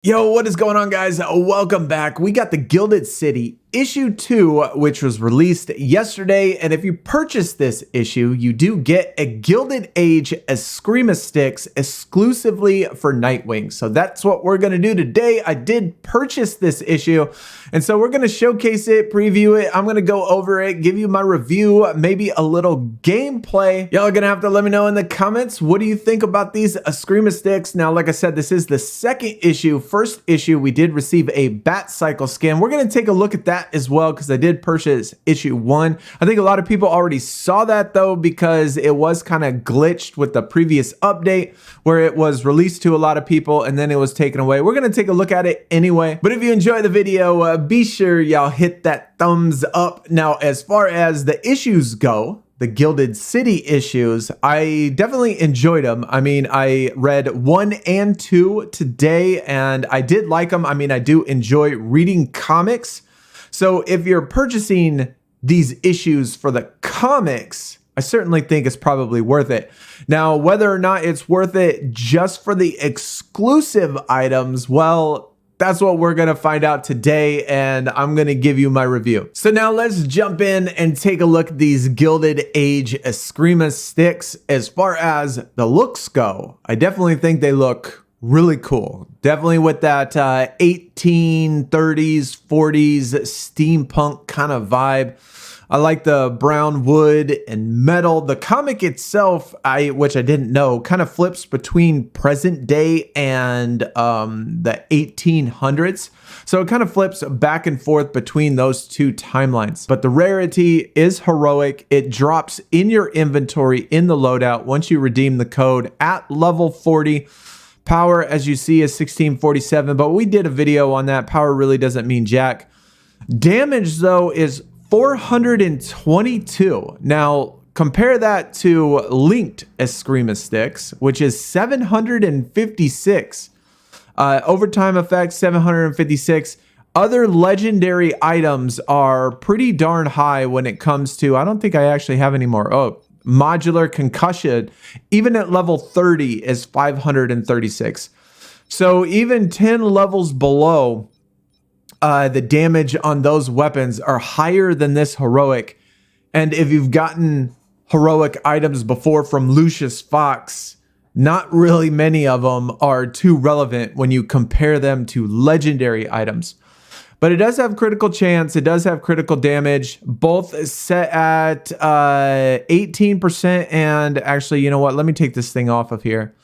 Yo, what is going on, guys? Welcome back. We got the Gilded City Issue 2, which was released yesterday. And if you purchase this issue, you do get a Gilded Age Escrima sticks exclusively for Nightwing. So that's what we're going to do today. I did purchase this issue, and so we're going to showcase it, preview it. I'm going to go over it, give you my review, maybe a little gameplay. Y'all are going to have to let me know in the comments, what do you think about these Escrima sticks? Now, like I said, this is the second issue. First issue, we did receive a Bat Cycle skin. We're going to take a look at that as well, because I did purchase issue 1. I think a lot of people already saw that though, because it was kind of glitched with the previous update where it was released to a lot of people and then it was taken away. We're going to take a look at it anyway. But if you enjoy the video, be sure y'all hit that thumbs up. Now, as far as the issues go, the Gilded City issues, I definitely enjoyed them. I mean, I read 1 and 2 today and I did like them. I mean, I do enjoy reading comics. So if you're purchasing these issues for the comics, I certainly think it's probably worth it. Now, whether or not it's worth it just for the exclusive items, well, that's what we're going to find out today, and I'm going to give you my review. So now let's jump in and take a look at these Gilded Age Escrima sticks. As far as the looks go, I definitely think they look really cool. Definitely with that 1830s, 40s steampunk kind of vibe. I like the brown wood and metal. The comic itself, which I didn't know, kind of flips between present day and the 1800s. So it kind of flips back and forth between those two timelines. But the rarity is heroic. It drops in your inventory in the loadout once you redeem the code at level 40. Power, as you see, is 1647, but we did a video on that. Power really doesn't mean jack. Damage, though, is 422. Now, compare that to linked Escrima sticks, which is 756. Overtime effects, 756. Other legendary items are pretty darn high when it comes to, I don't think I actually have any more. Oh, modular concussion, even at level 30, is 536. So even 10 levels below, the damage on those weapons are higher than this heroic. And if you've gotten heroic items before from Lucius Fox, not really many of them are too relevant when you compare them to legendary items. But it does have critical chance. It does have critical damage, both set at 18%. And actually, you know what? Let me take this thing off of here.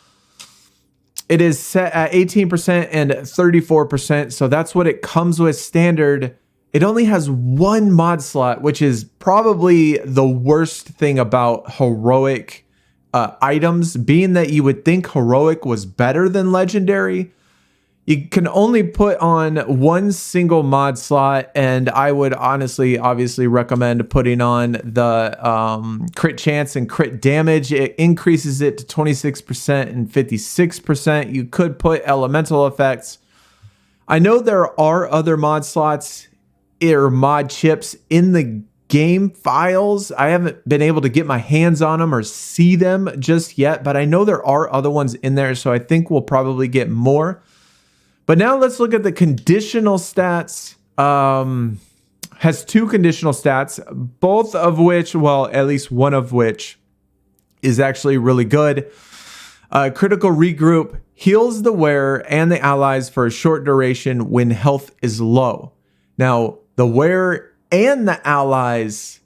It is set at 18% and 34%. So that's what it comes with standard. It only has 1 mod slot, which is probably the worst thing about heroic items, being that you would think heroic was better than legendary. You can only put on 1 single mod slot, and I would obviously recommend putting on the crit chance and crit damage. It increases it to 26% and 56%. You could put elemental effects. I know there are other mod slots or mod chips in the game files. I haven't been able to get my hands on them or see them just yet, but I know there are other ones in there, so I think we'll probably get more. But now let's look at the conditional stats. Has 2 conditional stats, both of which, well, at least one of which is actually really good. Critical regroup heals the wearer and the allies for a short duration when health is low. Now, the wearer and the allies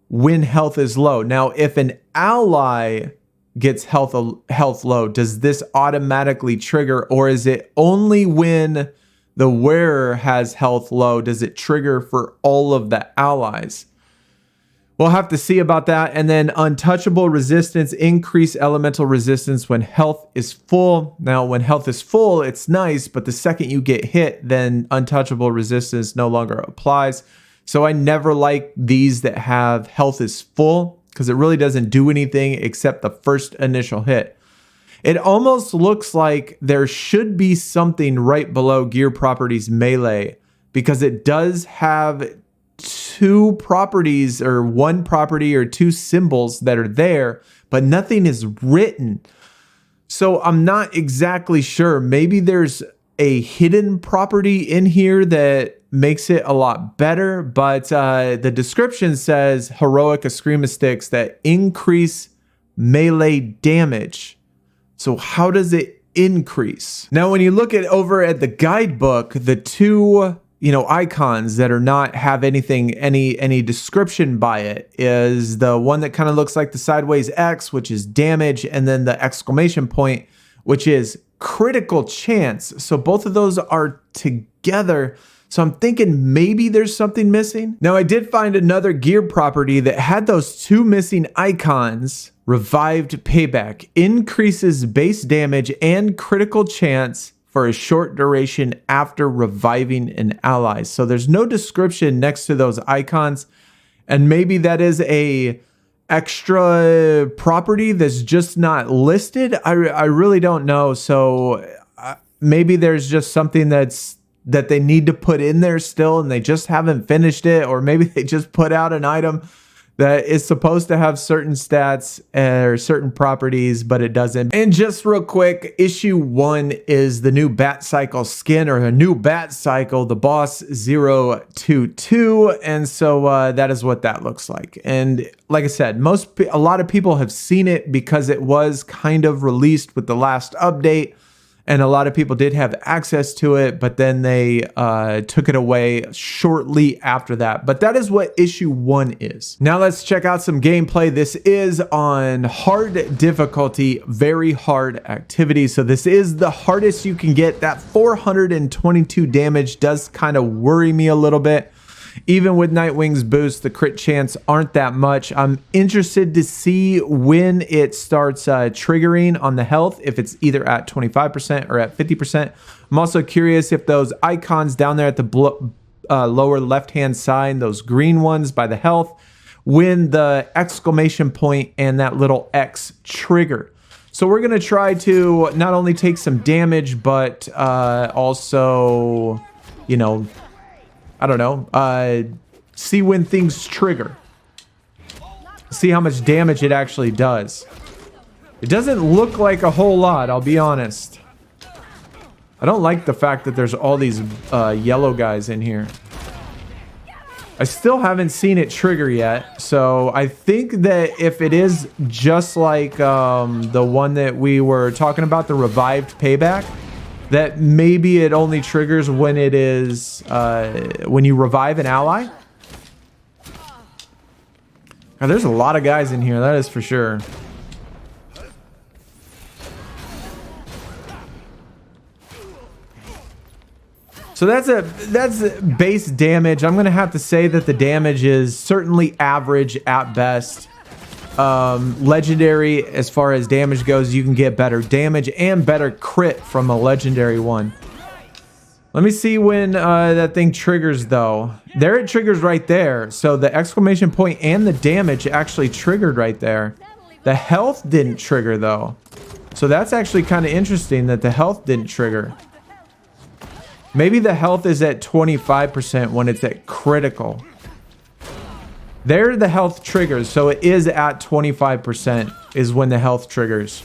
when health is low. Now, if an ally gets health low, does this automatically trigger, or is it only when the wearer has health low does it trigger for all of the allies? We'll have to see about that. And then untouchable resistance, increase elemental resistance when health is full. Now, when health is full, it's nice, but the second you get hit, then untouchable resistance no longer applies. So I never like these that have health is full, because it really doesn't do anything except the first initial hit. It almost looks like there should be something right below gear properties melee, because it does have 2 properties or 1 property or 2 symbols that are there, but nothing is written. So I'm not exactly sure. Maybe there's a hidden property in here that makes it a lot better, but the description says heroic Escrima sticks that increase melee damage. So how does it increase? Now, when you look at over at the guidebook, the two icons that are not have anything, any description by it is the one that kind of looks like the sideways X, which is damage, and then the exclamation point, which is critical chance. So both of those are together. So I'm thinking maybe there's something missing. Now, I did find another gear property that had those two missing icons. Revived Payback increases base damage and critical chance for a short duration after reviving an ally. So there's no description next to those icons, and maybe that is a extra property that's just not listed. I really don't know. So maybe there's just something that they need to put in there still, and they just haven't finished it, or maybe they just put out an item that is supposed to have certain stats or certain properties, but it doesn't. And just real quick, issue 1 is the new Bat Cycle skin, or a new Bat Cycle, the Boss 022. And so that is what that looks like. And like I said, a lot of people have seen it because it was kind of released with the last update. And a lot of people did have access to it, but then they took it away shortly after that. But that is what issue 1 is. Now let's check out some gameplay. This is on hard difficulty, very hard activity. So this is the hardest you can get. That 422 damage does kind of worry me a little bit. Even with Nightwing's boost, the crit chance aren't that much. I'm interested to see when it starts triggering on the health, if it's either at 25% or at 50%. I'm also curious if those icons down there at the lower left-hand side, those green ones by the health, when the exclamation point and that little X trigger. So we're going to try to not only take some damage, but also, I don't know, see when things trigger. See how much damage it actually does. It doesn't look like a whole lot, I'll be honest. I don't like the fact that there's all these yellow guys in here. I still haven't seen it trigger yet, so I think that if it is just like the one that we were talking about, the revived payback, that maybe it only triggers when it is when you revive an ally. Now, there's a lot of guys in here, that is for sure. So that's base damage. I'm gonna have to say that the damage is certainly average at best. Legendary, as far as damage goes, you can get better damage and better crit from a legendary one. Let me see when that thing triggers, though. There it triggers right there. So the exclamation point and the damage actually triggered right there. The health didn't trigger, though. So that's actually kind of interesting that the health didn't trigger. Maybe the health is at 25% when it's at critical. There the health triggers, so it is at 25% is when the health triggers.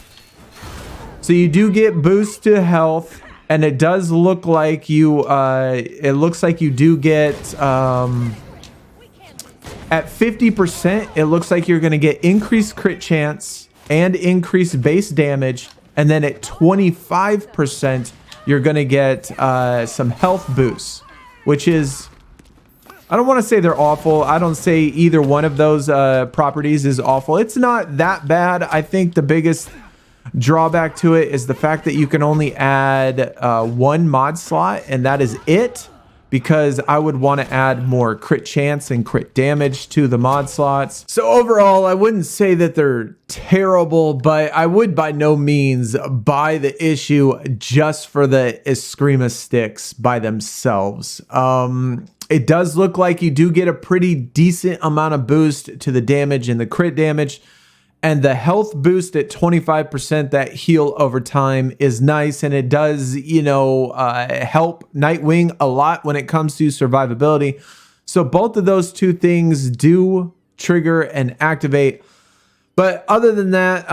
So you do get boost to health, and it does look like you do get at 50%, it looks like you're gonna get increased crit chance and increased base damage, and then at 25% you're gonna get some health boosts, which is, I don't want to say they're awful. I don't say either one of those properties is awful. It's not that bad. I think the biggest drawback to it is the fact that you can only add one mod slot, and that is it, because I would want to add more crit chance and crit damage to the mod slots. So overall, I wouldn't say that they're terrible, but I would by no means buy the issue just for the Escrima sticks by themselves. It does look like you do get a pretty decent amount of boost to the damage and the crit damage. And the health boost at 25%, that heal over time, is nice. And it does, help Nightwing a lot when it comes to survivability. So both of those two things do trigger and activate. But other than that,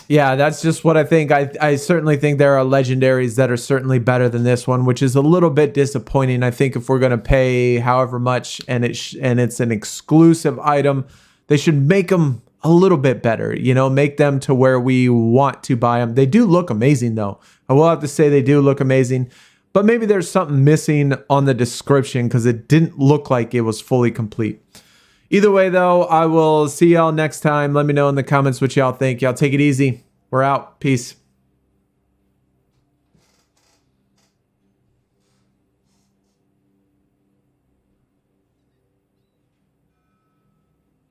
Yeah, that's just what I think. I certainly think there are legendaries that are certainly better than this one, which is a little bit disappointing. I think if we're going to pay however much and it's an exclusive item, they should make them a little bit better, you know, make them to where we want to buy them. They do look amazing though. I will have to say they do look amazing, but maybe there's something missing on the description because it didn't look like it was fully complete. Either way, though, I will see y'all next time. Let me know in the comments what y'all think. Y'all take it easy. We're out. Peace.